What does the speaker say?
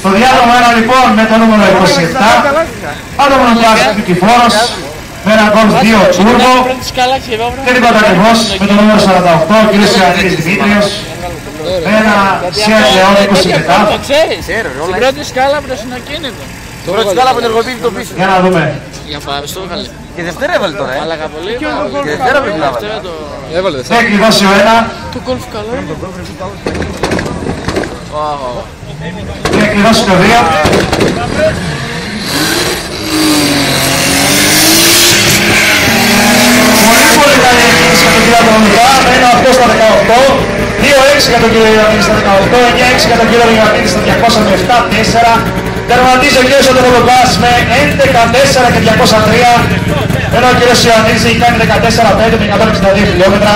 Στο διάδρομο 1 λοιπόν με το νούμερο 27, άτομο πλάσιο Νικηφόρος, με ένα Golf 2 Turbo και τίποτα ακριβώς με το νούμερο 48, ο κ. Ιωαννίδης Δημήτριος, με ένα Seat Leon 20 μετά. Το ξέρεις, στην πρώτη σκάλα από το συνακίνητο. Στην πρώτη σκάλα που ενεργοποιεί το πίσω. Για να δούμε. Για πάρε στο έβαλε. Και Δευτέρα έβαλε τώρα, Μαλάκα πολύ. Και Δευτέρα πρέπει να έβαλε. Έχει κλειδώσει ο 1. Το golf καλό είναι. Έχει κλειδώσει το 2. Πολύ καλή εκκίνηση για τον κύριο Αντωνικά, με 1-8 στα 18, 2-6 για τον κύριο Ιωαννίδη στα 18, 9-6 για τον κύριο Ιωαννίδη στα 207-4. Τερματίζει ο κύριος Αντωνικάς με 11-4 και 203, ενώ ο κύριος Ιωαννίδης κάνει 14-5 με 162 χιλιόμετρα.